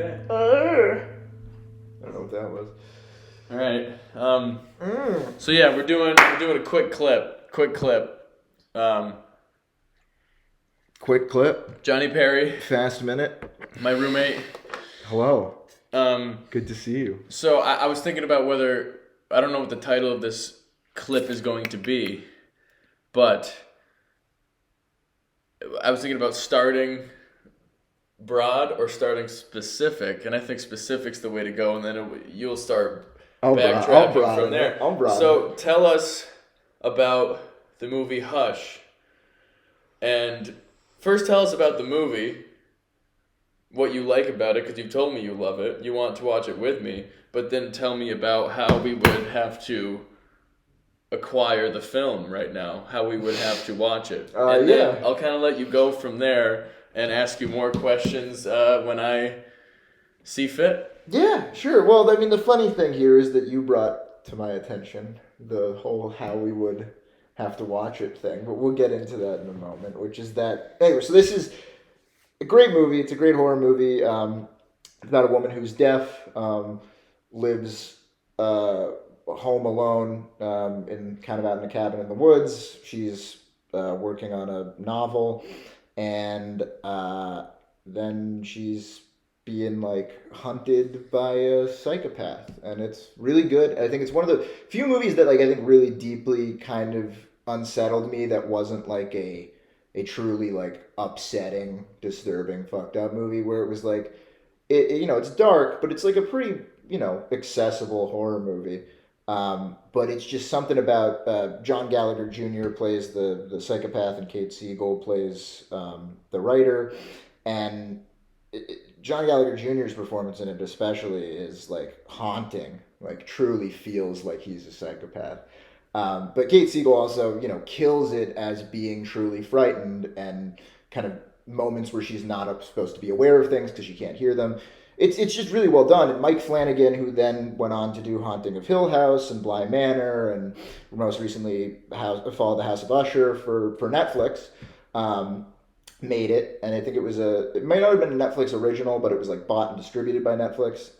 Okay. I don't know what that was. All right. So yeah, we're doing a quick clip. Quick clip. Quick clip. Johnny Perry, Fast minute. my roommate. Hello. Good to see you. So I was thinking about whether I don't know what the title of this clip is going to be, but I was thinking about starting broad or starting specific, and I think specific's the way to go, and then you'll start backtracking from there. So tell us about the movie Hush, and first tell us about the movie, what you like about it, because you've told me you love it, you want to watch it with me, but then tell me about how we would have to acquire the film right now, how we would have to watch it. And then I'll kind of let you go from there and ask you more questions when I see fit. Yeah, sure. Well, I mean, the funny thing here is that you brought to my attention the whole how we would have to watch it thing, but we'll get into that in a moment, which is that... Anyway, so this is a great movie. It's a great horror movie. It's about a woman who's deaf, lives home alone, in kind of out in a cabin in the woods. She's working on a novel, and then she's being like hunted by a psychopath, and it's really good. I think it's one of the few movies that like I think really deeply kind of unsettled me. That wasn't like a truly like upsetting, disturbing, fucked up movie where it was like it it's dark, but it's like a pretty accessible horror movie. But it's just something about John Gallagher Jr. plays the psychopath, and Kate Siegel plays the writer, and John Gallagher Jr.'s performance in it especially is like haunting, like truly feels like he's a psychopath. But Kate Siegel also, kills it as being truly frightened, and kind of moments where she's not supposed to be aware of things because she can't hear them. It's just really well done. And Mike Flanagan, who then went on to do Haunting of Hill House and Bly Manor, and most recently followed the House of Usher for Netflix, made it. And I think it might not have been a Netflix original, but it was like bought and distributed by Netflix.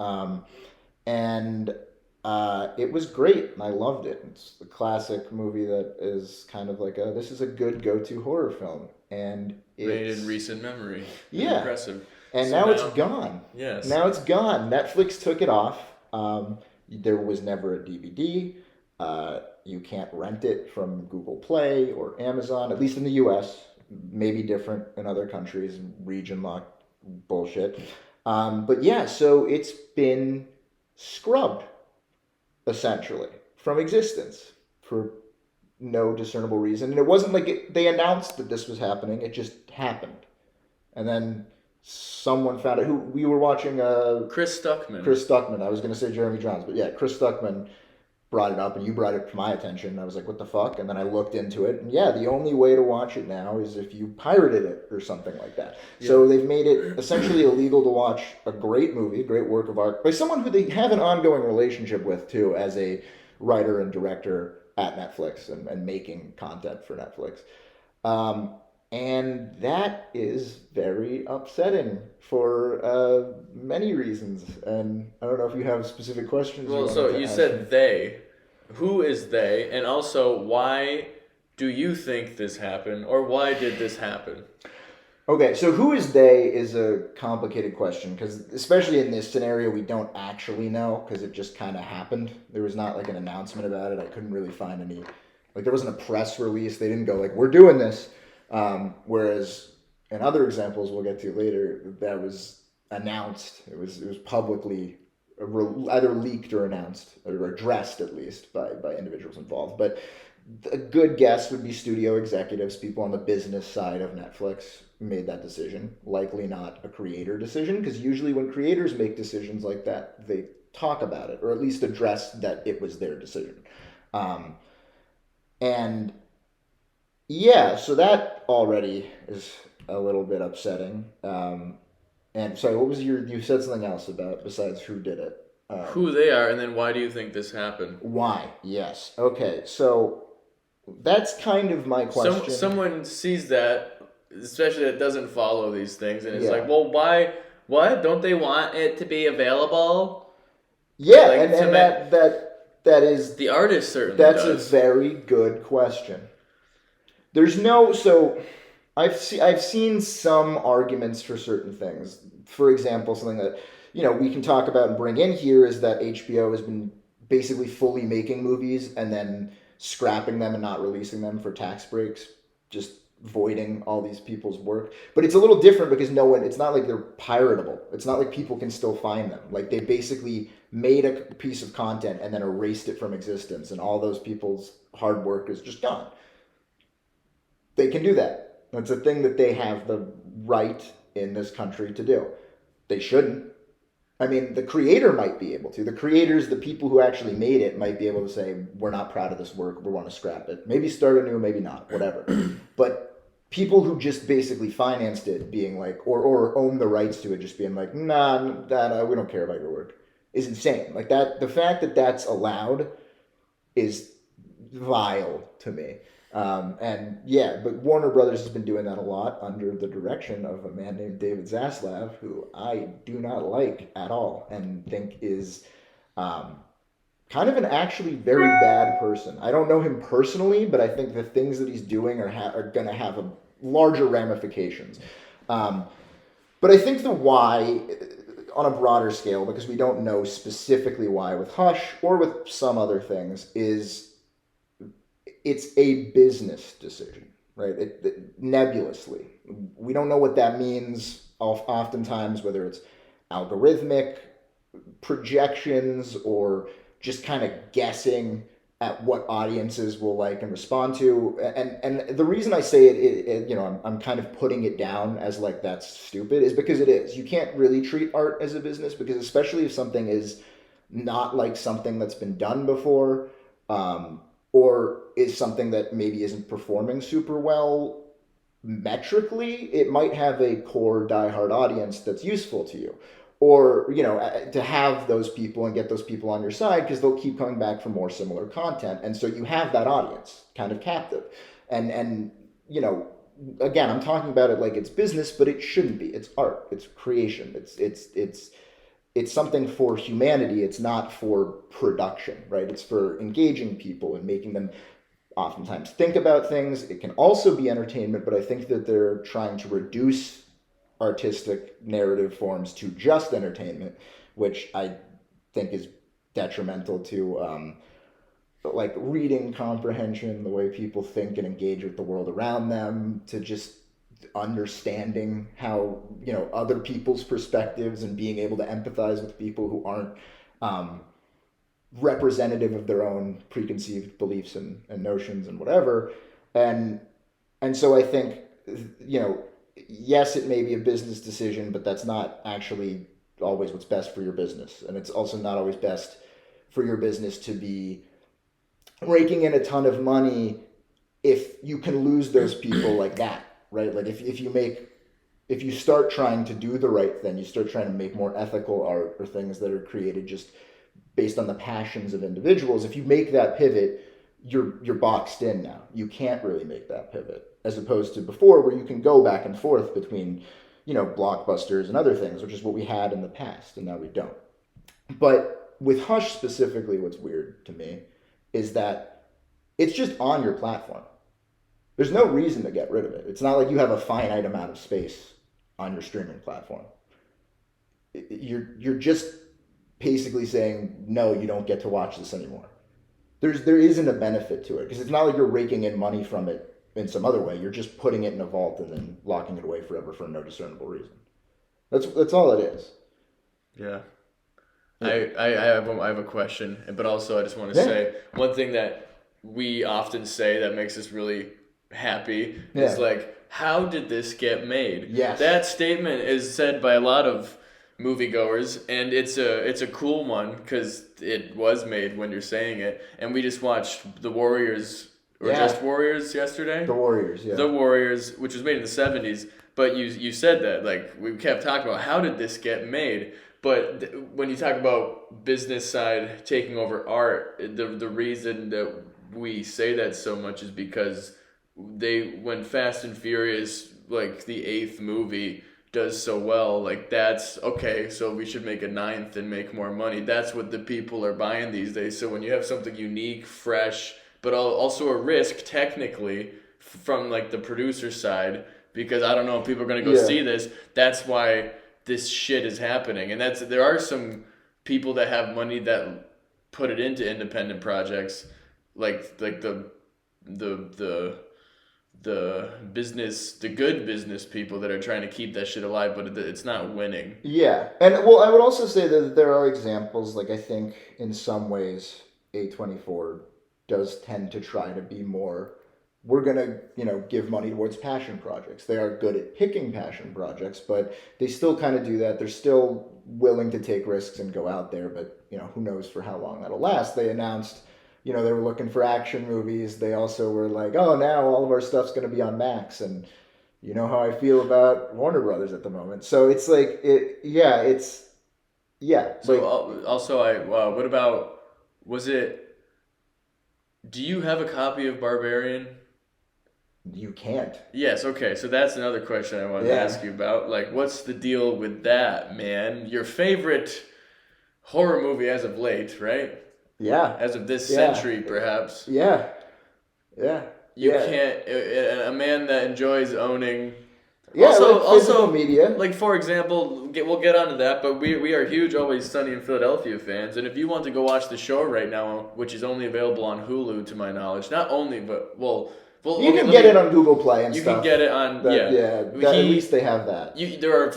And it was great, and I loved it. It's the classic movie that is kind of like this is a good go-to horror film, and it's made in recent memory. Yeah, impressive. And so now it's gone. Yes. Now it's gone. Netflix took it off. There was never a DVD. You can't rent it from Google Play or Amazon, at least in the U.S. Maybe different in other countries, region locked bullshit. But yeah, so it's been scrubbed, essentially, from existence for no discernible reason. And it wasn't like they announced that this was happening. It just happened. And then someone found it. Who we were watching? Chris Stuckman. Chris Stuckman. I was going to say Jeremy Johns, but yeah, Chris Stuckman brought it up, and you brought it to my attention. I was like, what the fuck? And then I looked into it, and yeah, the only way to watch it now is if you pirated it or something like that. Yeah. So they've made it essentially illegal to watch a great movie, a great work of art, by someone who they have an ongoing relationship with, too, as a writer and director at Netflix and making content for Netflix. And that is very upsetting for many reasons. And I don't know if you have specific questions. Well, so you said they. Who is they? And also, why do you think this happened? Or why did this happen? Okay, so who is they is a complicated question, because especially in this scenario, we don't actually know, because it just kind of happened. There was not like an announcement about it. I couldn't really find any, like there wasn't a press release. They didn't go like, we're doing this. Whereas in other examples we'll get to later, that was announced. It was publicly either leaked or announced, or addressed at least by individuals involved. But a good guess would be studio executives, people on the business side of Netflix made that decision. Likely not a creator decision, because usually when creators make decisions like that, they talk about it, or at least address that it was their decision. And yeah, so that already is a little bit upsetting. And sorry, what was you said something else about besides who did it? Who they are, and then why do you think this happened? Why? Yes. Okay, so that's kind of my question. Someone sees that, especially that doesn't follow these things, and it's like, well, why What? Don't they want it to be available? Yeah, like, and that is the artist certainly that's does. A very good question. There's no so I've seen some arguments for certain things. For example, something that we can talk about and bring in here is that HBO has been basically fully making movies and then scrapping them and not releasing them for tax breaks, just voiding all these people's work. But it's a little different because it's not like they're piratable. It's not like people can still find them. Like they basically made a piece of content and then erased it from existence, and all those people's hard work is just gone. They can do that. That's a thing that they have the right in this country to do. They shouldn't. I mean, the creator might be able to. The creators, the people who actually made it, might be able to say, we're not proud of this work, we want to scrap it. Maybe start anew, maybe not, whatever. But people who just basically financed it being like, or own the rights to it, just being like, nah, we don't care about your work, is insane. Like that, the fact that that's allowed is vile to me. And yeah, but Warner Brothers has been doing that a lot under the direction of a man named David Zaslav, who I do not like at all and think is kind of an actually very bad person. I don't know him personally, but I think the things that he's doing are going to have larger ramifications. But I think the why, on a broader scale, because we don't know specifically why with Hush or with some other things, is it's a business decision, right? Nebulously. We don't know what that means oftentimes, whether it's algorithmic projections or just kind of guessing at what audiences will like and respond to. And the reason I say it I'm kind of putting it down as like that's stupid is because it is. You can't really treat art as a business, because especially if something is not like something that's been done before, or is something that maybe isn't performing super well metrically, it might have a core diehard audience that's useful to you. Or, to have those people and get those people on your side, because they'll keep coming back for more similar content. And so you have that audience kind of captive. And again, I'm talking about it like it's business, but it shouldn't be. It's art. It's creation. It's something for humanity. It's not for production, right? It's for engaging people and making them oftentimes think about things. It can also be entertainment, but I think that they're trying to reduce artistic narrative forms to just entertainment, which I think is detrimental to like reading comprehension, the way people think and engage with the world around them, to just understanding how other people's perspectives and being able to empathize with people who aren't representative of their own preconceived beliefs and notions and whatever. And so I think yes, it may be a business decision, but that's not actually always what's best for your business. And it's also not always best for your business to be raking in a ton of money if you can lose those people like that, right? Like if you start trying to do the right thing, you start trying to make more ethical art or things that are created just based on the passions of individuals, if you make that pivot, you're boxed in now. You can't really make that pivot, as opposed to before, where you can go back and forth between, blockbusters and other things, which is what we had in the past, and now we don't. But with Hush specifically, what's weird to me is that it's just on your platform. There's no reason to get rid of it. It's not like you have a finite amount of space on your streaming platform. You're just basically saying, no, you don't get to watch this anymore. There isn't a benefit to it, because it's not like you're raking in money from it in some other way. You're just putting it in a vault and then locking it away forever for no discernible reason. That's all it is. Yeah. I have a question, but also I just want to say one thing that we often say that makes us really happy is like, how did this get made? Yes. That statement is said by a lot of moviegoers, and it's a cool one because it was made when you're saying it. And we just watched The Warriors, or just Warriors yesterday. The Warriors, yeah. The Warriors, which was made in the 70s. But you said that, like, we kept talking about how did this get made. But when you talk about business side taking over art, the reason that we say that so much is because when Fast and Furious, like the 8th movie, does so well, like that's okay, so we should make a ninth and make more money. That's what the people are buying these days. So when you have something unique, fresh, but also a risk technically from like the producer side, because I don't know if people are going to go see this, that's why this shit is happening. And there are some people that have money that put it into independent projects, like the business, the good business people that are trying to keep that shit alive, but it's not winning. Yeah. And well, I would also say that there are examples, like I think in some ways A24 does tend to try to be more, we're going to, give money towards passion projects. They are good at picking passion projects, but they still kind of do that. They're still willing to take risks and go out there, but, who knows for how long that'll last. They announced, they were looking for action movies. They also were like, oh, now all of our stuff's going to be on Max. And you know how I feel about Warner Brothers at the moment. So it's like, So also, what about, do you have a copy of Barbarian? You can't. Yes, okay. So that's another question I wanted to ask you about. Like, what's the deal with that, man? Your favorite horror movie as of late, right? Yeah. As of this century, perhaps. Yeah. Yeah. You can't. A man that enjoys owning. Yeah. Also, media. Like for example, we'll get onto that, but we are huge Always Sunny in Philadelphia fans, and if you want to go watch the show right now, which is only available on Hulu, to my knowledge, not only, but you can get it on Google Play and stuff. You can get it on, at least they have that. There are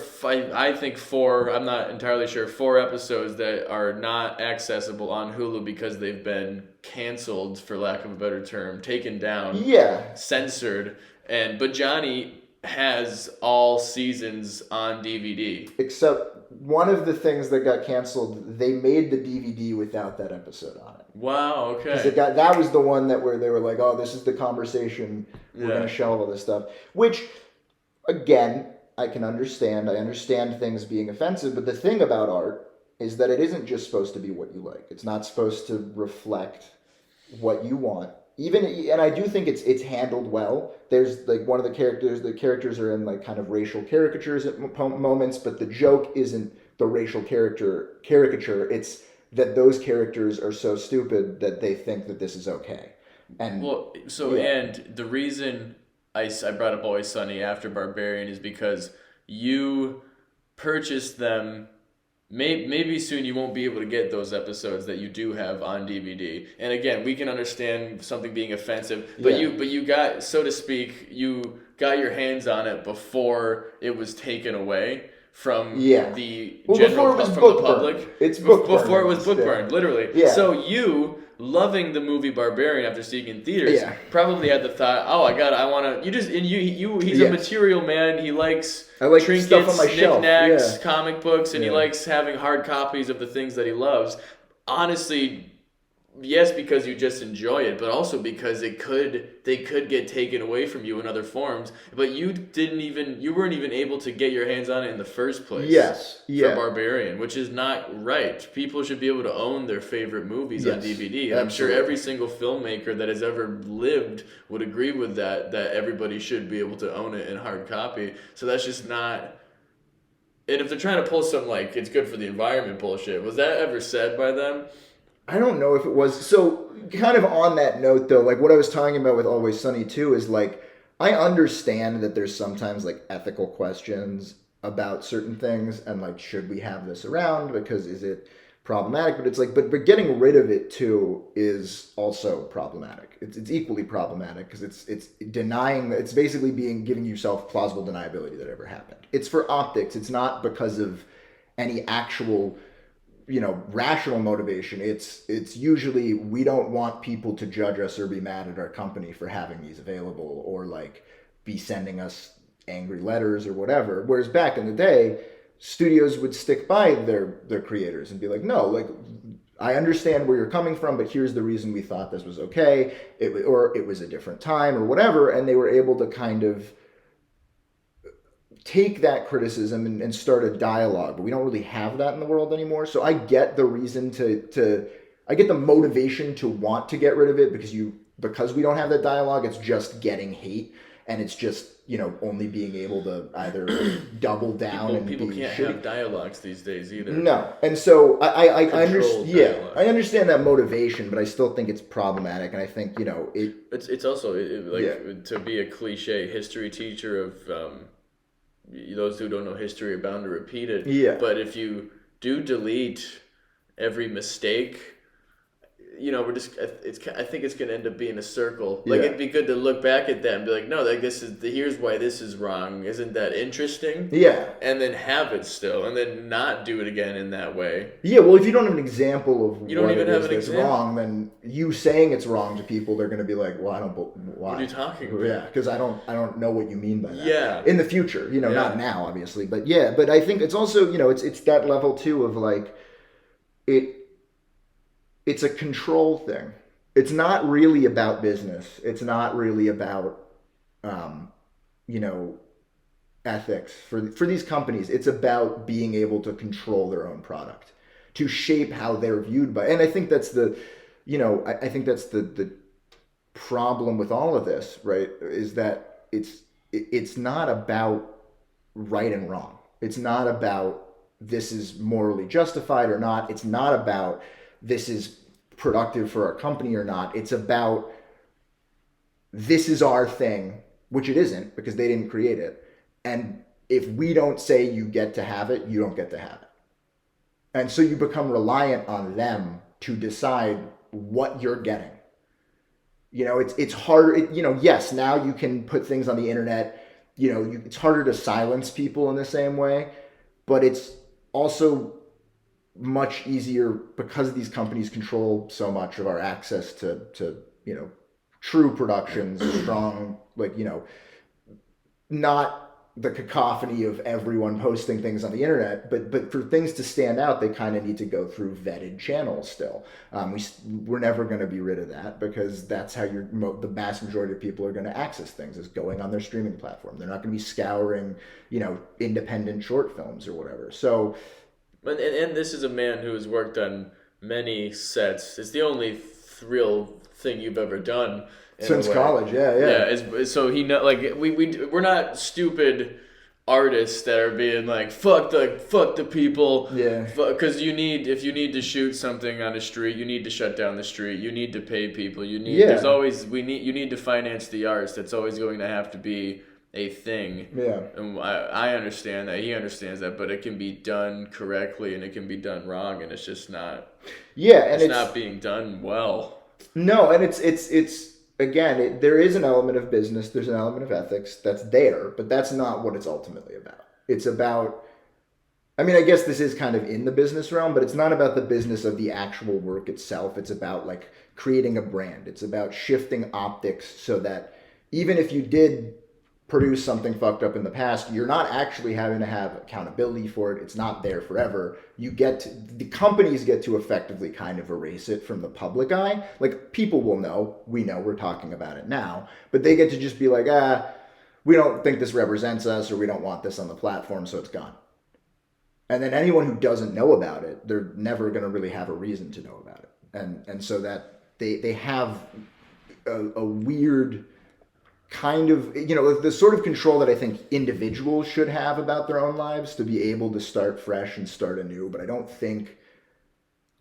I think 4, I'm not entirely sure, 4 episodes that are not accessible on Hulu because they've been canceled, for lack of a better term, taken down, censored, but Johnny has all seasons on DVD. Except one of the things that got canceled, they made the DVD without that episode on it. Wow, okay. Because that was the one where they were like, oh, this is the conversation. We're going to shelve all this stuff. Which, again, I can understand. I understand things being offensive. But the thing about art is that it isn't just supposed to be what you like. It's not supposed to reflect what you want. And I do think it's handled well. There's like one of the characters are in like kind of racial caricatures at moments, but the joke isn't the racial caricature. It's that those characters are so stupid that they think that this is okay. And and the reason I brought up Always Sunny after Barbarian is because you purchased them. Maybe soon you won't be able to get those episodes that you do have on DVD. And again, we can understand something being offensive, but you got, so to speak, you got your hands on it before it was taken away from the general from the public. It's book before it was book burned, literally. Yeah. So you, loving the movie Barbarian after seeing it in theaters, probably had the thought, I want to. He's a material man. He likes trinkets, stuff on my knickknacks, comic books, and he likes having hard copies of the things that he loves. Honestly, yes, because you just enjoy it, but also because they could get taken away from you in other forms. But you weren't even able to get your hands on it in the first place. Yes, for Barbarian, which is not right. People should be able to own their favorite movies on DVD. And I'm sure every single filmmaker that has ever lived would agree with that everybody should be able to own it in hard copy. So that's just not. And if they're trying to pull some like it's good for the environment bullshit, was that ever said by them? I don't know if it was. So kind of on that note though, like what I was talking about with Always Sunny too is like, I understand that there's sometimes like ethical questions about certain things and like, should we have this around because is it problematic? But it's like, but getting rid of it too is also problematic. It's equally problematic because it's denying, it's basically giving yourself plausible deniability that it ever happened. It's for optics. It's not because of any actual rational motivation. It's usually we don't want people to judge us or be mad at our company for having these available or like be sending us angry letters or whatever. Whereas back in the day, studios would stick by their creators and be like, no, like I understand where you're coming from, but here's the reason we thought this was okay. Or it was a different time or whatever. And they were able to kind of take that criticism and start a dialogue, but we don't really have that in the world anymore. So I get the reason I get the motivation to want to get rid of it because we don't have that dialogue. It's just getting hate. and it's just, only being able to either double down people can't have dialogues these days either. No, and so I understand. Yeah, I understand that motivation, but I still think it's problematic, and I think it's also to be a cliche history teacher of those who don't know history are bound to repeat it. Yeah, but if you do delete every mistake, I think it's going to end up being a circle. Like, it'd be good to look back at that and be like, no, like, here's why this is wrong. Isn't that interesting? Yeah. And then have it still, and then not do it again in that way. Yeah, well, if you don't have an example of you don't even have an example. Wrong, then you saying it's wrong to people, they're going to be like, well, why? What are you talking about? Yeah, because I don't know what you mean by that. Yeah. In the future, not now, obviously. But yeah, but I think it's also, it's that level, too, of, like, it's a control thing. It's not really about business. It's not really about, ethics for these companies. It's about being able to control their own product, to shape how they're viewed by. And I think that's the problem with all of this, right? Is that it's not about right and wrong. It's not about this is morally justified or not. It's not about this is productive for our company or not. It's about this is our thing, which it isn't because they didn't create it. And if we don't say you get to have it, you don't get to have it. And so you become reliant on them to decide what you're getting. It's hard. Yes, now you can put things on the internet. It's harder to silence people in the same way, but it's also much easier because these companies control so much of our access to true productions, strong, not the cacophony of everyone posting things on the internet, but for things to stand out, they kind of need to go through vetted channels still. We're never going to be rid of that because that's how the vast majority of people are going to access things, is going on their streaming platform. They're not going to be scouring, independent short films or whatever. So, and this is a man who has worked on many sets. It's the only real thing you've ever done since college. Yeah. So we're not stupid artists that are being like fuck the people. Yeah. Because if you need to shoot something on a street, you need to shut down the street. You need to pay people. You need. Yeah. You need to finance the arts. That's always going to have to be a thing. Yeah. And I understand that. He understands that, but it can be done correctly and it can be done wrong, and it's just not. Yeah, and it's not being done well. No, and it's again, there is an element of business. There's an element of ethics that's there, but that's not what it's ultimately about. It's about. I mean, I guess this is kind of in the business realm, but it's not about the business of the actual work itself. It's about like creating a brand. It's about shifting optics so that even if you did produce something fucked up in the past, you're not actually having to have accountability for it. It's not there forever. The companies get to effectively kind of erase it from the public eye. Like, people will know, we know we're talking about it now, but they get to just be like, we don't think this represents us, or we don't want this on the platform, so it's gone. And then anyone who doesn't know about it, they're never going to really have a reason to know about it. And so that they have a weird kind of, the sort of control that I think individuals should have about their own lives to be able to start fresh and start anew. But I don't think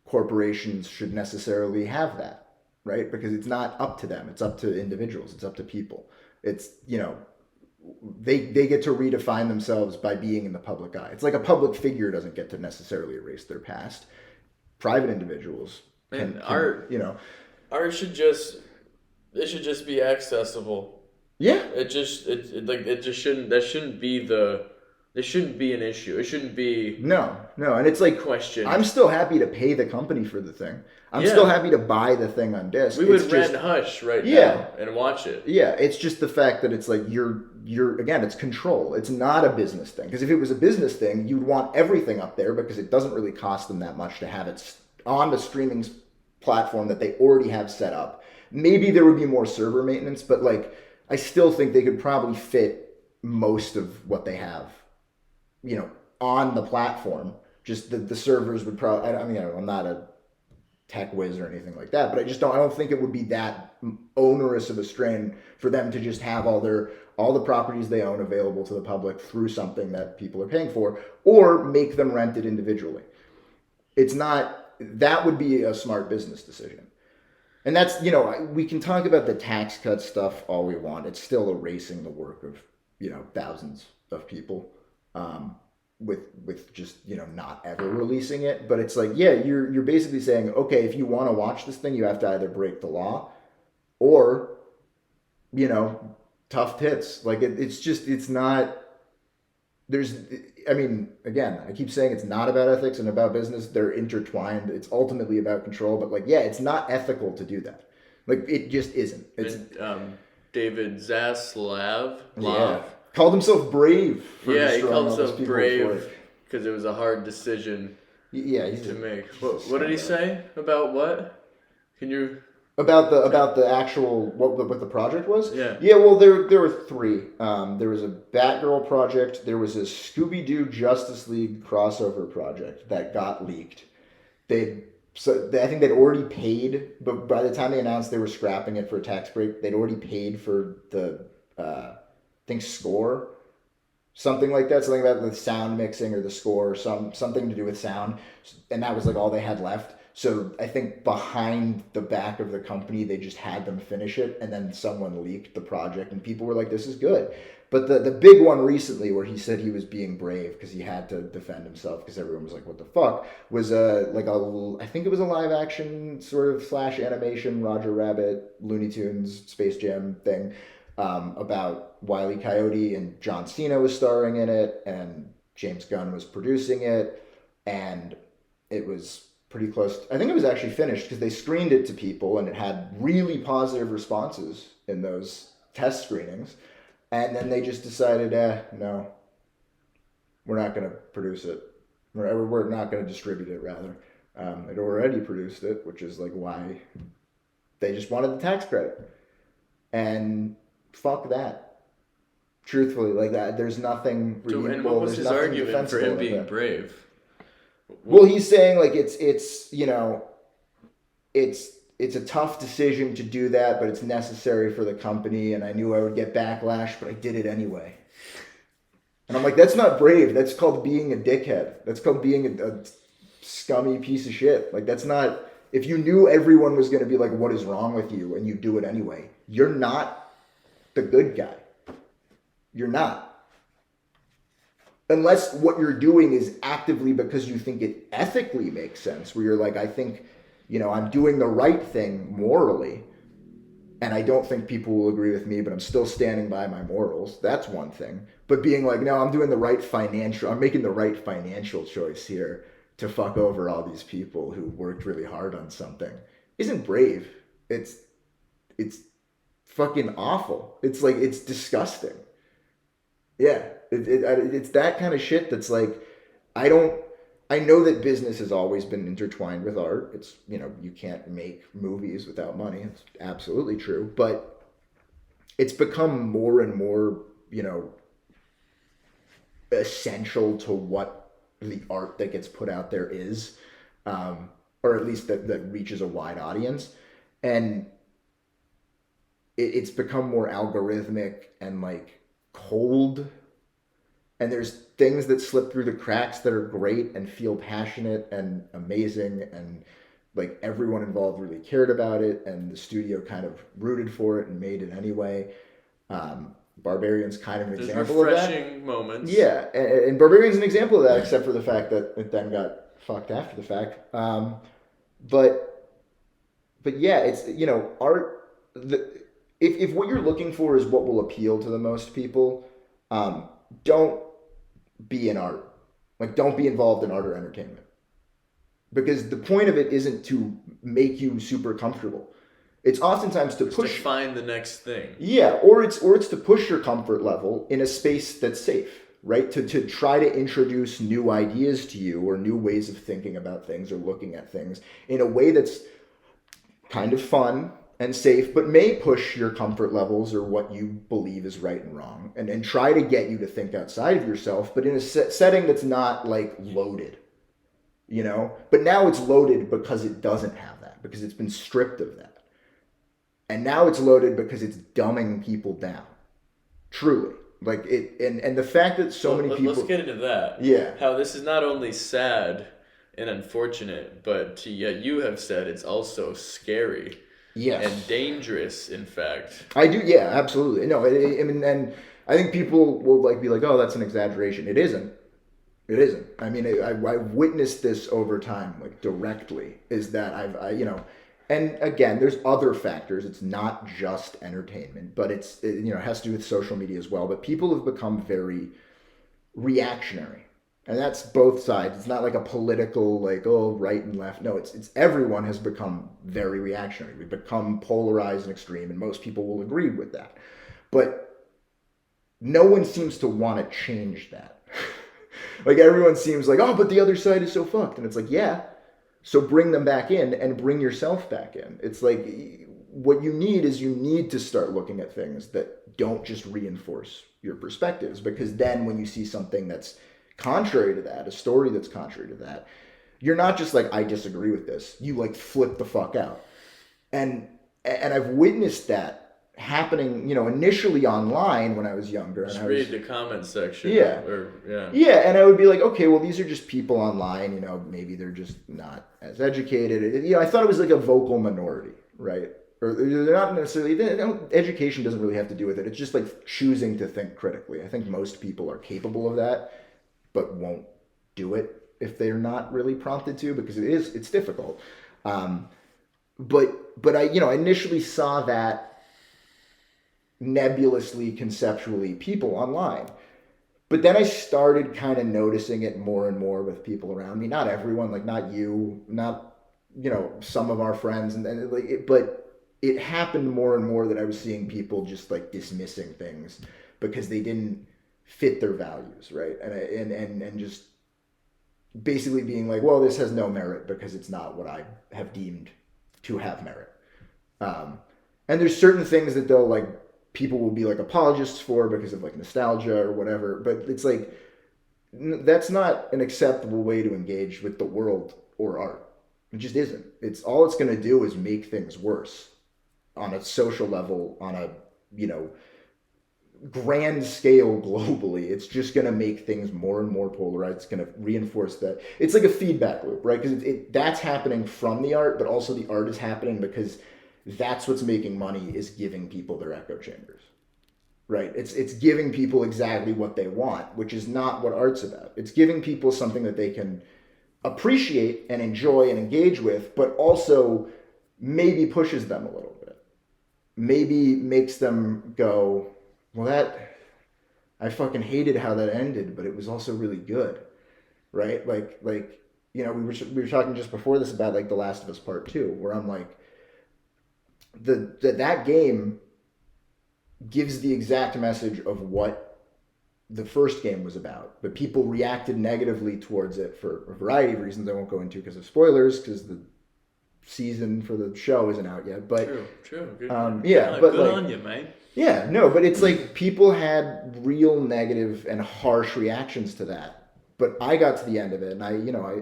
corporations should necessarily have that, right? Because it's not up to them. It's up to individuals. It's up to people. It's, they get to redefine themselves by being in the public eye. It's like a public figure doesn't get to necessarily erase their past. Private individuals can art should just be accessible. Yeah. It shouldn't be an issue. It shouldn't be No, and it's like question. I'm still happy to pay the company for the thing. I'm still happy to buy the thing on disc. We would rent Hush now and watch it. Yeah, it's just the fact that it's like you're again, it's control. It's not a business thing. Because if it was a business thing, you'd want everything up there because it doesn't really cost them that much to have it on the streaming platform that they already have set up. Maybe there would be more server maintenance, but like I still think they could probably fit most of what they have, on the platform. Just the servers would probably, I'm not a tech whiz or anything like that, but I don't think it would be that onerous of a strain for them to just have all their all the properties they own available to the public through something that people are paying for, or make them rented individually. It's not, that would be a smart business decision. And that's, we can talk about the tax cut stuff all we want. It's still erasing the work of, thousands of people with just, not ever releasing it. But it's like, yeah, you're basically saying, okay, if you want to watch this thing, you have to either break the law or, tough tits. Like, it's not, again, I keep saying it's not about ethics and about business. They're intertwined. It's ultimately about control. But, like, yeah, it's not ethical to do that. Like, it just isn't. It's David Zaslav called himself brave. He called himself brave because it was a hard decision to make. What did he say about what? Can you... About the actual what the project was? Yeah. Yeah, well there were three. There was a Batgirl project, there was a Scooby-Doo Justice League crossover project that got leaked. I think they'd already paid, but by the time they announced they were scrapping it for a tax break, they'd already paid for the I think score. Something like that, something about the sound mixing or the score, something to do with sound, and that was like all they had left. So I think behind the back of the company, they just had them finish it, and then someone leaked the project, and people were like, "This is good." But the big one recently, where he said he was being brave because he had to defend himself because everyone was like, "What the fuck?" was I think it was a live action sort of / animation Roger Rabbit, Looney Tunes, Space Jam thing about Wile E. Coyote, and John Cena was starring in it, and James Gunn was producing it, and it was pretty close. I think it was actually finished because they screened it to people and it had really positive responses in those test screenings. And then they just decided, no, we're not going to produce it. We're not going to distribute it, rather. It already produced it, which is like why they just wanted the tax credit. And fuck that. Truthfully, like that, there's nothing. And what was his argument for him being brave? Well, he's saying like it's a tough decision to do that, but it's necessary for the company, and I knew I would get backlash, but I did it anyway. And I'm like, that's not brave. That's called being a dickhead. That's called being a scummy piece of shit. Like, that's not... If you knew everyone was going to be like, what is wrong with you, and you do it anyway, you're not the good guy. You're not. Unless what you're doing is actively because you think it ethically makes sense, where you're like, I think, I'm doing the right thing morally, and I don't think people will agree with me, but I'm still standing by my morals. That's one thing. But being like, no, I'm making the right financial choice here to fuck over all these people who worked really hard on something isn't brave. It's fucking awful. It's like, it's disgusting. Yeah. It's that kind of shit that's like, I know that business has always been intertwined with art. It's, you can't make movies without money. It's absolutely true. But it's become more and more, essential to what the art that gets put out there is, or at least that reaches a wide audience. And it's become more algorithmic and like cold. And there's things that slip through the cracks that are great and feel passionate and amazing, and like everyone involved really cared about it, and the studio kind of rooted for it and made it anyway. Barbarian's kind of an example of that. Refreshing moments. Yeah, and Barbarian's an example of that, except for the fact that it then got fucked after the fact. But yeah, it's art. If what you're looking for is what will appeal to the most people, don't be in art. Like, don't be involved in art or entertainment. Because the point of it isn't to make you super comfortable. It's oftentimes to push... to find the next thing. Yeah, or it's to push your comfort level in a space that's safe, right? To try to introduce new ideas to you, or new ways of thinking about things or looking at things in a way that's kind of fun and safe, but may push your comfort levels or what you believe is right and wrong, and try to get you to think outside of yourself, but in a setting that's not like loaded, But now it's loaded because it doesn't have that, because it's been stripped of that. And now it's loaded because it's dumbing people down. Truly. Like it, and the fact that so many people. Let's get into that. Yeah. How this is not only sad and unfortunate, but you have said it's also scary. Yes. And dangerous, in fact. I do, yeah, absolutely. No, I mean, and I think people will like be like, "Oh, that's an exaggeration." It isn't. It isn't. I mean, I've witnessed this over time, like directly. Is that and again, there's other factors. It's not just entertainment, but it has to do with social media as well. But people have become very reactionary, and that's both sides. It's not like a political like, oh, right and left. No, it's everyone has become very reactionary. We've become polarized and extreme, and most people will agree with that. But no one seems to want to change that. Like everyone seems like, oh, but the other side is so fucked, and it's like, yeah. So bring them back in and bring yourself back in. It's like what you need to start looking at things that don't just reinforce your perspectives, because then when you see something that's contrary to that, a story that's contrary to that, you're not just like, I disagree with this. You like flip the fuck out. And I've witnessed that happening, initially online when I was younger. Just read the comment section. Yeah. Yeah, and I would be like, okay, well, these are just people online, maybe they're just not as educated. I thought it was like a vocal minority, right? Or they're not necessarily, education doesn't really have to do with it. It's just like choosing to think critically. I think most people are capable of that, but won't do it if they're not really prompted to, because it's difficult. But I initially saw that nebulously, conceptually, people online. But then I started kind of noticing it more and more with people around me. Not everyone, like not you, not some of our friends, but it happened more and more that I was seeing people just like dismissing things because they didn't fit their values, right? And just basically being like, well, this has no merit because it's not what I have deemed to have merit. And there's certain things that they'll like, people will be like apologists for because of like nostalgia or whatever, but it's like, that's not an acceptable way to engage with the world or art. It just isn't. It's going to do is make things worse on a social level, on a, grand scale globally. It's just going to make things more and more polarized. It's going to reinforce that. It's like a feedback loop, right? Because that's happening from the art, but also the art is happening because that's what's making money, is giving people their echo chambers, right? It's giving people exactly what they want, which is not what art's about. It's giving people something that they can appreciate and enjoy and engage with, but also maybe pushes them a little bit. Maybe makes them go, well, I fucking hated how that ended, but it was also really good, right? Like we were talking just before this about like The Last of Us Part 2, where I'm like, that game gives the exact message of what the first game was about, but people reacted negatively towards it for a variety of reasons I won't go into because of spoilers, because the season for the show isn't out yet. But true. Good, but good like, on you, man. Yeah, no, but it's like people had real negative and harsh reactions to that. But I got to the end of it, and I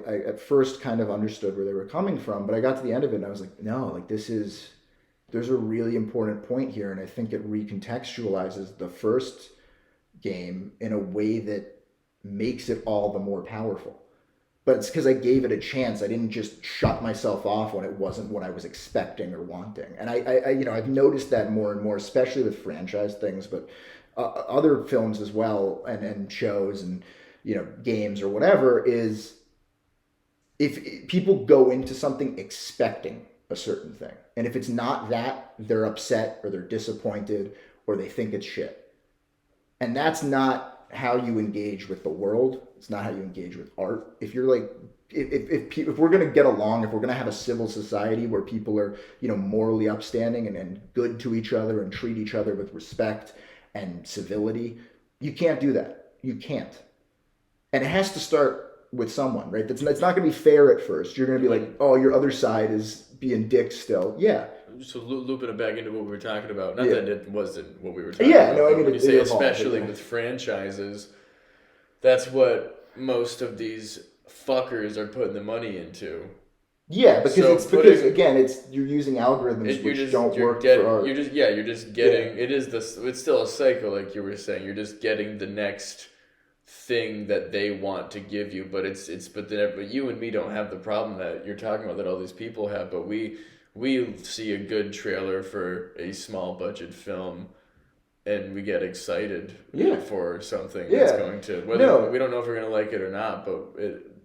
at first kind of understood where they were coming from, but I got to the end of it and I was like, no, like there's a really important point here, and I think it recontextualizes the first game in a way that makes it all the more powerful. But it's because I gave it a chance. I didn't just shut myself off when it wasn't what I was expecting or wanting. And I've noticed that more and more, especially with franchise things, but other films as well, and shows and games or whatever, is if people go into something expecting a certain thing, and if it's not that, they're upset or they're disappointed or they think it's shit. And that's not how you engage with the world. It's not how you engage with art. If you're like, if we're going to get along, if we're going to have a civil society where people are, morally upstanding and good to each other and treat each other with respect and civility, you can't do that. You can't. And it has to start with someone, right? It's not going to be fair at first. You're going to be like, oh, your other side is being dicks still. Yeah. So looping it back into what we were talking about. Not that it wasn't what we were talking about. No, I mean, when you say especially with franchises, that's what most of these fuckers are putting the money into. Yeah, because you're using algorithms which don't work for art. You're just getting it's still a cycle, like you were saying. You're just getting the next thing that they want to give you, but but you and me don't have the problem that you're talking about that all these people have. But we see a good trailer for a small budget film, and we get excited for something that's going to we don't know if we're gonna like it or not, but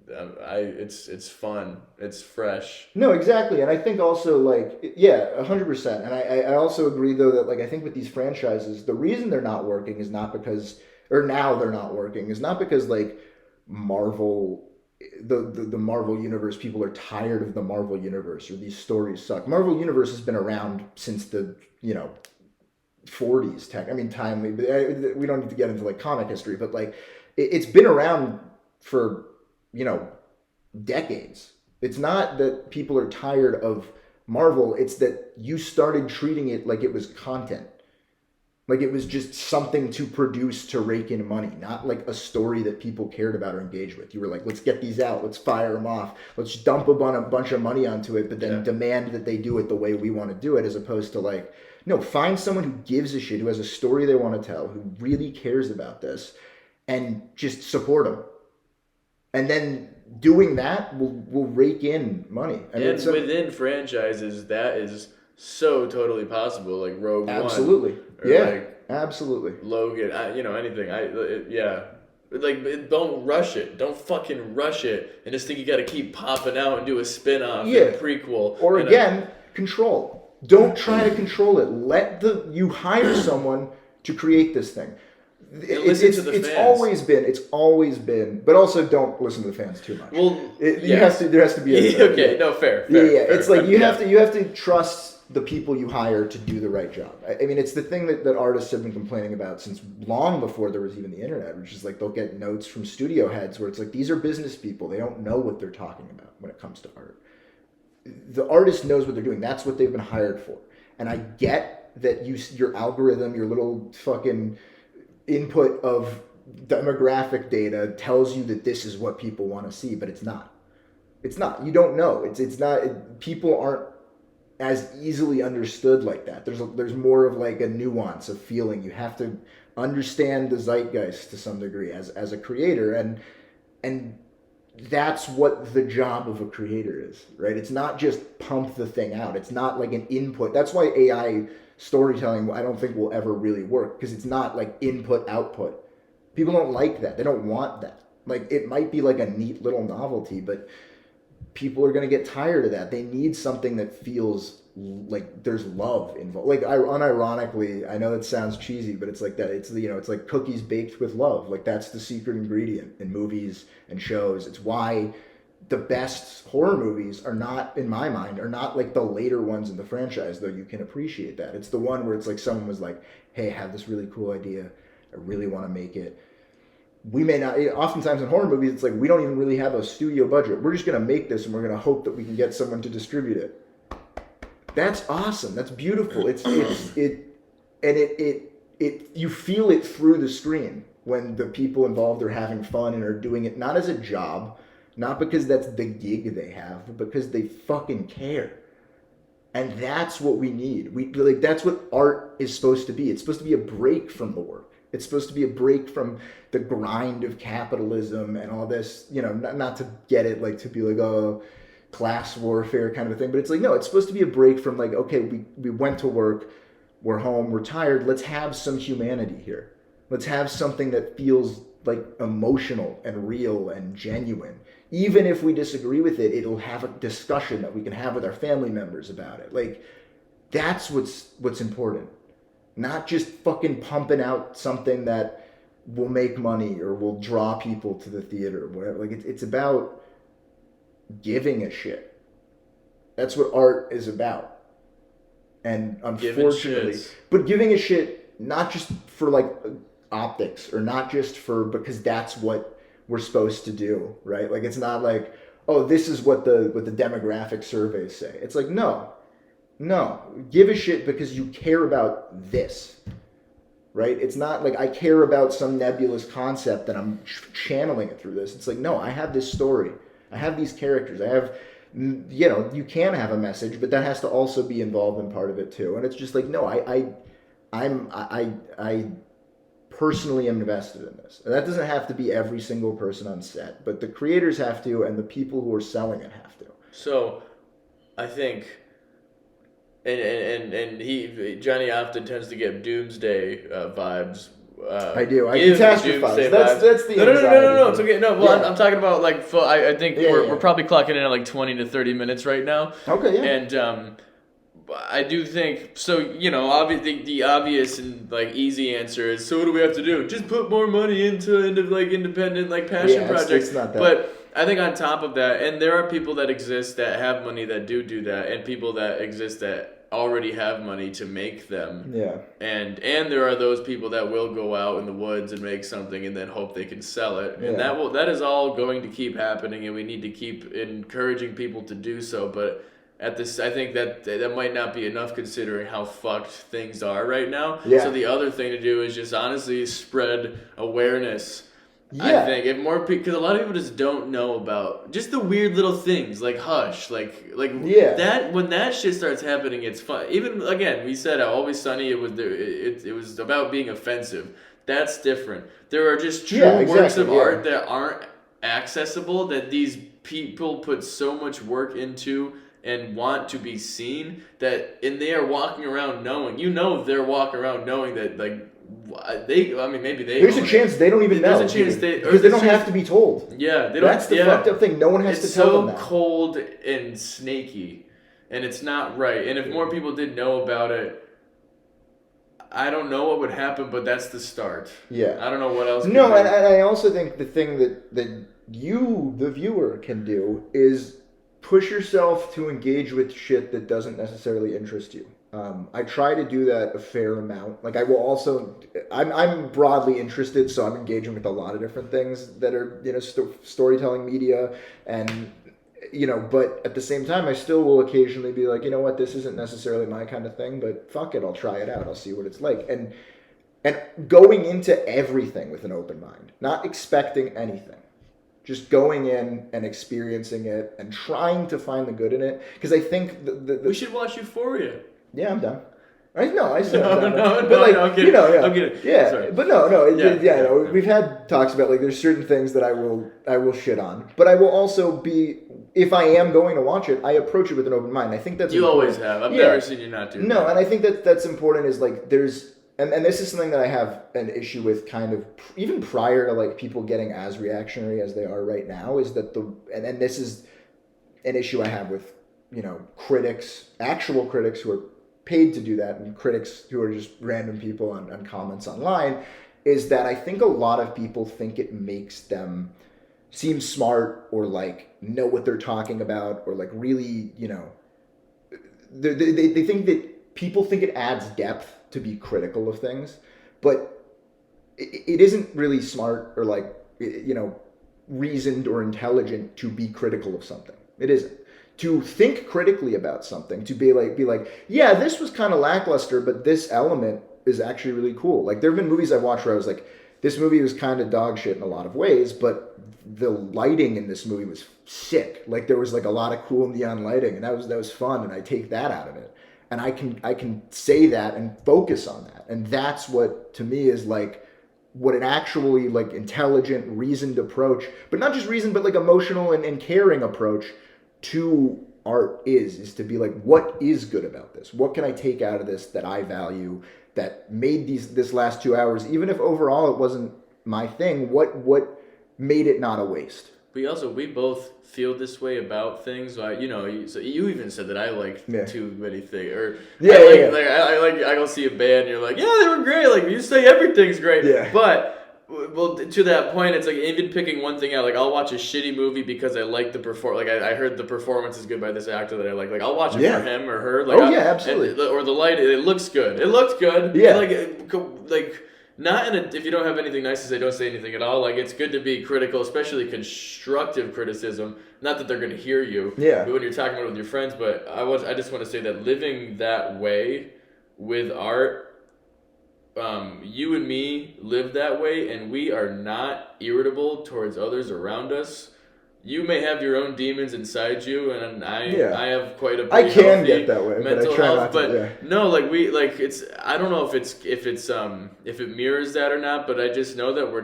it's fun, it's fresh. No, exactly, and I think also 100%, and I also agree though that I think with these franchises, the reason they're not working is not because, or now they're not working, is not because Marvel, the Marvel universe, people are tired of the Marvel universe or these stories suck. Marvel universe has been around since the 40s we don't need to get into comic history, but it's been around for decades. It's not that people are tired of Marvel, it's that you started treating it like it was content. Like it was just something to produce to rake in money, not a story that people cared about or engaged with. You were let's get these out, let's fire them off, let's dump a bunch of money onto it, but then demand that they do it the way we want to do it, as opposed to no, find someone who gives a shit, who has a story they want to tell, who really cares about this, and just support them. And then doing that will rake in money. Within franchises, that is so totally possible, like Rogue One. Absolutely. Logan, anything. Don't rush it. Don't fucking rush it and just think you got to keep popping out and do a spin-off and a prequel. Or control. Don't try to control it. You hire someone to create this thing. It's always been, but also don't listen to the fans too much. Well, there has to be fair. It's you have to trust the people you hire to do the right job. I mean, it's the thing that artists have been complaining about since long before there was even the internet, which is they'll get notes from studio heads where it's these are business people. They don't know what they're talking about when it comes to art. The artist knows what they're doing. That's what they've been hired for. And I get that your algorithm, your little fucking input of demographic data tells you that this is what people want to see, but it's not. It's not. You don't know. It's not. People aren't as easily understood like that. There's more of a nuance of feeling. You have to understand the zeitgeist to some degree as a creator, and that's what the job of a creator is, right? It's not just pump the thing out. It's not an input. That's why AI storytelling I don't think will ever really work, because it's not input output. People don't like that. They don't want that. It might be a neat little novelty, but people are going to get tired of that. They need something that feels like there's love involved. Unironically, I know that sounds cheesy, but it's that. It's it's like cookies baked with love. That's the secret ingredient in movies and shows. It's why the best horror movies are not, in my mind, the later ones in the franchise, though you can appreciate that. It's the one where it's someone was hey, I have this really cool idea. I really want to make it. We may not, oftentimes in horror movies, it's we don't even really have a studio budget. We're just going to make this and we're going to hope that we can get someone to distribute it. That's awesome. That's beautiful. You feel it through the screen when the people involved are having fun and are doing it not as a job, not because that's the gig they have, but because they fucking care. And that's what we need. That's what art is supposed to be. It's supposed to be a break from the work. It's supposed to be a break from the grind of capitalism and all this, not to get it to be class warfare kind of a thing, but it's no, it's supposed to be a break from okay, we went to work, we're home, we're tired, let's have some humanity here. Let's have something that feels emotional and real and genuine. Even if we disagree with it, it'll have a discussion that we can have with our family members about it. That's what's important. Not just fucking pumping out something that will make money or will draw people to the theater or whatever. It's about giving a shit. That's what art is about. And unfortunately, but giving a shit not just for optics or not just for because that's what we're supposed to do, right? It's not oh, this is what the demographic surveys say. It's no, give a shit because you care about this, right? It's not I care about some nebulous concept and I'm channeling it through this. It's no, I have this story. I have these characters. I have You can have a message, but that has to also be involved in part of it too. And it's just like, no, I personally am invested in this. And that doesn't have to be every single person on set, but the creators have to, and the people who are selling it have to. So, I think, and Johnny often tends to get doomsday vibes. I do. I catastrophize. That's the no. It's okay. No, well, yeah. I'm talking about like I think we're probably clocking in at like 20 to 30 minutes right now. Okay. Yeah. And I do think so. Obviously the obvious and like easy answer is, so what do we have to do? Just put more money into like independent like passion projects. It's not that. But I think on top of that, and there are people that exist that have money that do that, and people that exist that already have money to make them. Yeah. And there are those people that will go out in the woods and make something and then hope they can sell it. And that is all going to keep happening, and we need to keep encouraging people to do so. But I think that might not be enough considering how fucked things are right now. Yeah. So the other thing to do is just honestly spread awareness. Yeah. I think if more people, because a lot of people just don't know about just the weird little things like Hush, like that. When that shit starts happening, it's fun. Even again, we said Always Sunny. It was about being offensive. That's different. There are just true works of art that aren't accessible, that these people put so much work into and want to be seen, and they are walking around knowing, they're walking around knowing that like. Maybe they. There's a chance they don't even know. There's a chance because they don't have to be told. Yeah, they don't. That's the fucked up thing. No one has to tell them that. It's so cold and snaky, and it's not right. And if more people did know about it, I don't know what would happen, but that's the start. Yeah. I don't know what else. No, and I also think the thing that you, the viewer, can do is push yourself to engage with shit that doesn't necessarily interest you. I try to do that a fair amount. Like I will also, I'm broadly interested, so I'm engaging with a lot of different things that are, storytelling media, and, but at the same time, I still will occasionally be like, you know what, this isn't necessarily my kind of thing, but fuck it, I'll try it out. I'll see what it's like. And going into everything with an open mind, not expecting anything. Just going in and experiencing it and trying to find the good in it. Because I think we should watch Euphoria. Yeah, I'm done. I said I'm done. I'm kidding. I'm kidding. Yeah, sorry. But no. We've had talks about like there's certain things that I will shit on, but I will also be, if I am going to watch it, I approach it with an open mind. I think that's you always have. I've never seen you not do that. No, and I think that's important. Is like there's and this is something that I have an issue with, kind of even prior to like people getting as reactionary as they are right now. Is that and this is an issue I have with critics, actual critics who are paid to do that, and critics who are just random people on comments online, is that I think a lot of people think it makes them seem smart or like know what they're talking about, or like really, they think that people think it adds depth to be critical of things, but it isn't really smart or like, reasoned or intelligent to be critical of something. It isn't. To think critically about something, to be like, yeah, this was kind of lackluster, but this element is actually really cool. Like there have been movies I've watched where I was like, this movie was kind of dog shit in a lot of ways, but the lighting in this movie was sick. Like there was like a lot of cool neon lighting, and that was fun, and I take that out of it, and I can say that and focus on that, and that's what to me is like what an actually like intelligent, reasoned approach, but not just reasoned, but like emotional and caring approach to art is to be like, what is good about this? What can I take out of this that I value, that made this last 2 hours, even if overall it wasn't my thing, what made it not a waste? We both feel this way about things. So you even said that I liked too many things, or I go see a band, and you're like, yeah, they were great. Like you say everything's great, but. Well, to that point, it's like even picking one thing out. Like I'll watch a shitty movie because I like the Like I heard the performance is good by this actor that I like. Like I'll watch it for him or her. Like, absolutely. Or the light. It looks good. It looked good. Yeah. Like not in a. If you don't have anything nice to say, don't say anything at all. Like it's good to be critical, especially constructive criticism. Not that they're going to hear you. Yeah. When you're talking about it with your friends, but I just want to say that living that way with art. You and me live that way, and we are not irritable towards others around us. you may have your own demons inside you, and I have quite a I can get that way, mental but I try health. not to, but no, it's I don't know if it mirrors that or not, but I just know that we're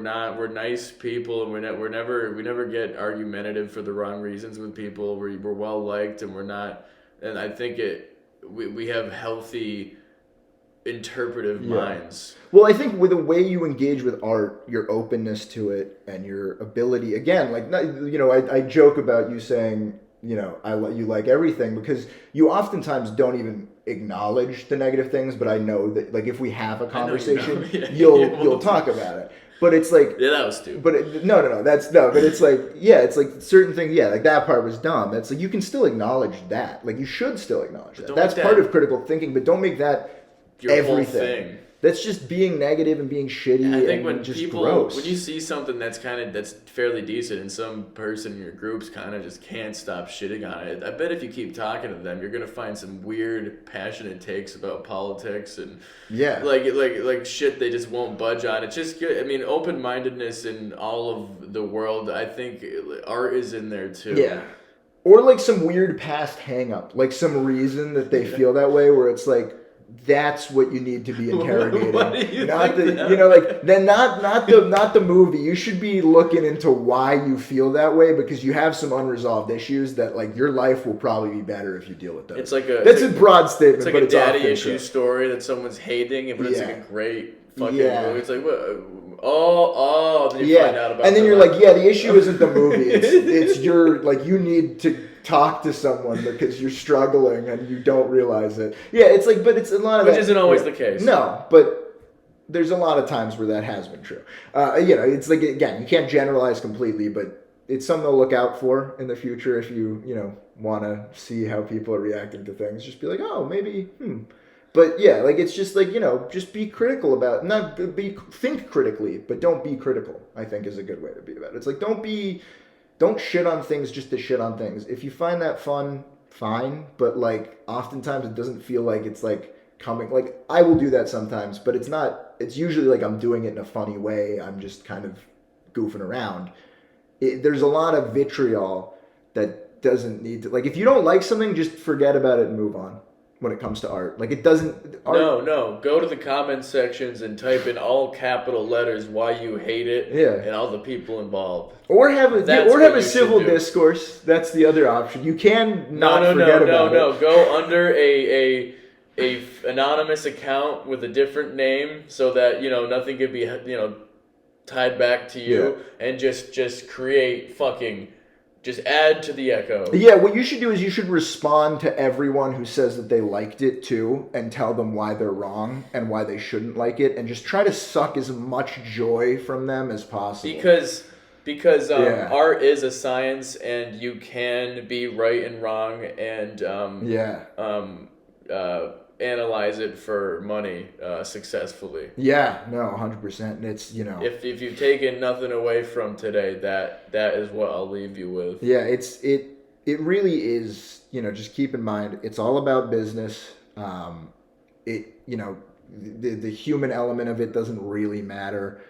nice people, and we never get argumentative for the wrong reasons with people. We're well liked, and we're not, and I think we have healthy interpretive minds. Well, I think with the way you engage with art, your openness to it, and your ability, again, like, I joke about you saying, you like everything, because you oftentimes don't even acknowledge the negative things, but I know that, like, if we have a conversation, you'll talk about it. But it's like, that was stupid. But but it's like, it's like certain things, like that part was dumb. It's like, you can still acknowledge that. Like, you should still acknowledge that. That's part of critical thinking, but don't make that your everything. Whole thing. That's just being negative and being shitty. I think when gross. When you see something that's fairly decent, and some person in your group's kind of just can't stop shitting on it, I bet if you keep talking to them, you're gonna find some weird, passionate takes about politics and like shit they just won't budge on. It's just good. I mean, open-mindedness in all of the world. I think art is in there too. Yeah. Or like some weird past hang-up, like some reason that they feel that way, where it's like, that's what you need to be interrogating. What do you not think not the movie. You should be looking into why you feel that way, because you have some unresolved issues that, like, your life will probably be better if you deal with those. It's like a broad statement. It's like but a daddy issue story that someone's hating, but it's like a great fucking movie. It's like, what? Then you find out about. And then you're like, the issue isn't the movie. It's your, like, you need to talk to someone because you're struggling and you don't realize it. Yeah, it's like, but it's a lot of which isn't always the case. No, but there's a lot of times where that has been true. It's like, again, you can't generalize completely, but it's something to look out for in the future if you want to see how people are reacting to things. Just be like, oh, maybe. But like, it's just like, just be critical about, think critically, but don't be critical, I think, is a good way to be about it. It's like, don't shit on things just to shit on things. If you find that fun, fine. But, like, oftentimes it doesn't feel like it's, like, coming. Like, I will do that sometimes, but it's not. It's usually like I'm doing it in a funny way. I'm just kind of goofing around. There's a lot of vitriol that doesn't need to. Like, if you don't like something, just forget about it and move on. When it comes to art, like, it doesn't. No. Go to the comment sections and type in all capital letters why you hate it. And all the people involved. Or have a civil discourse. That's the other option. You can forget about it. No. Go under a anonymous account with a different name so that nothing could be tied back to you, and just create fucking. Just add to the echo. Yeah, what you should do is you should respond to everyone who says that they liked it too, and tell them why they're wrong and why they shouldn't like it, and just try to suck as much joy from them as possible. Because art is a science, and you can be right and wrong, and analyze it for money successfully. Yeah, no, 100%. And it's, if you've taken nothing away from today, that is what I'll leave you with. Yeah, it really is, just keep in mind, it's all about business. The human element of it doesn't really matter.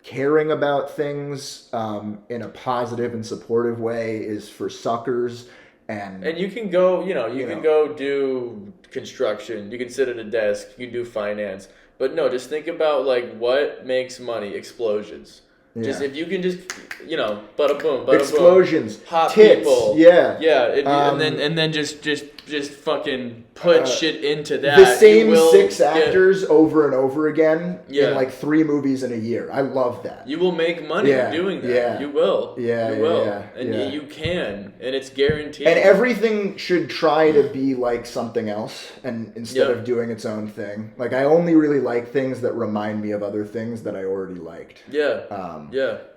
Caring about things in a positive and supportive way is for suckers. And you can go, you can go do construction. You can sit at a desk. You can do finance. But no, just think about, like, what makes money? Explosions. Yeah. Just if you can just, bada boom, bada explosions, boom. Hot tits, people. Yeah. And then just fucking put shit into that. The same 6 actors over and over again in like 3 movies in a year. I love that. You will make money doing that. Yeah. You will. Yeah. You will. And you can. And it's guaranteed. And everything should try to be like something else, and instead of doing its own thing. Like, I only really like things that remind me of other things that I already liked.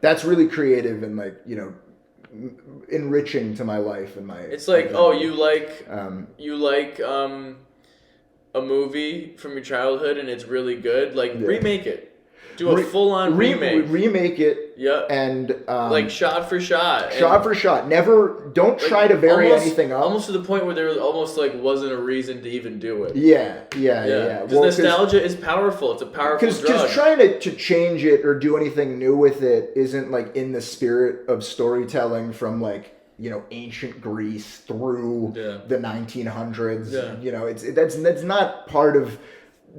That's really creative and, like, enriching to my life and my. It's like, you like a movie from your childhood and it's really good. Like, remake it. Do a full-on remake. Remake it. Yeah. And like shot for shot. Shot for shot. Never. Don't try to vary anything up. Almost to the point where there was almost like wasn't a reason to even do it. Yeah. Because nostalgia is powerful. It's a powerful drug. Because trying to change it or do anything new with it isn't like in the spirit of storytelling from like, you know, ancient Greece through the 1900s. Yeah. You know, that's not part of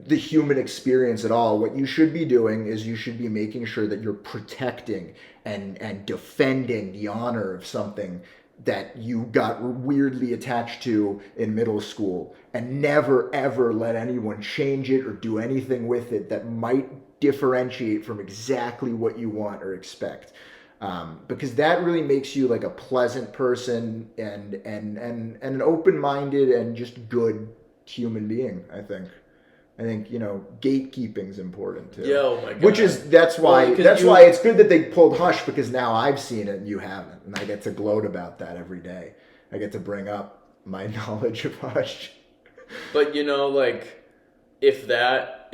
the human experience at all. What you should be doing is you should be making sure that you're protecting and defending the honor of something that you got weirdly attached to in middle school, and never ever let anyone change it or do anything with it that might differentiate from exactly what you want or expect. Because that really makes you like a pleasant person and an open-minded and just good human being, I think. I think, you know, gatekeeping's important too. Yeah, oh my God. That's why it's good that they pulled Hush, because now I've seen it and you haven't, and I get to gloat about that every day. I get to bring up my knowledge of Hush. But you know, like, if that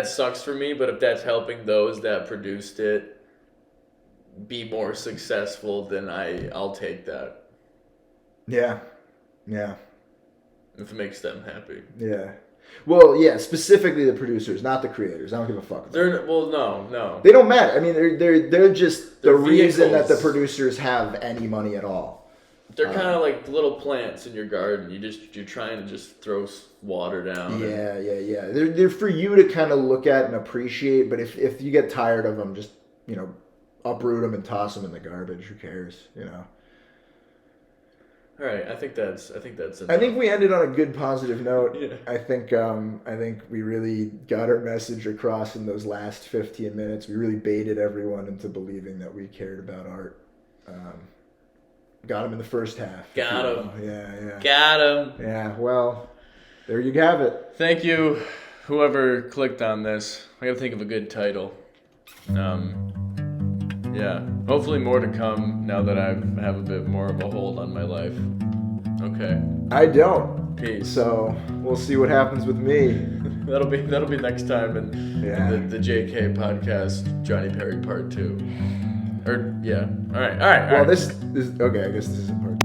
sucks for me, but if that's helping those that produced it be more successful, then I'll take that. Yeah. If it makes them happy. Yeah. Well, yeah, specifically the producers, not the creators. I don't give a fuck. No. They don't matter. I mean, they're just the reason that the vehicles. producers have any money at all. They're kind of like little plants in your garden. You're trying to just throw water down. Yeah. They're for you to kind of look at and appreciate. But if you get tired of them, just, you know, uproot them and toss them in the garbage. Who cares? You know. All right, I think that's enough. I think we ended on a good positive note. Yeah. I think we really got our message across in those last 15 minutes. We really baited everyone into believing that we cared about art. Got them in the first half. Got him. Yeah. Got him. Yeah. Well, there you have it. Thank you, whoever clicked on this. I gotta think of a good title. Yeah. Hopefully more to come now that I have a bit more of a hold on my life. Okay. I don't. Peace. So we'll see what happens with me. That'll be next time in the JK podcast, Johnny Perry Part 2. Or yeah. All right. Well, this okay. I guess this is part 2.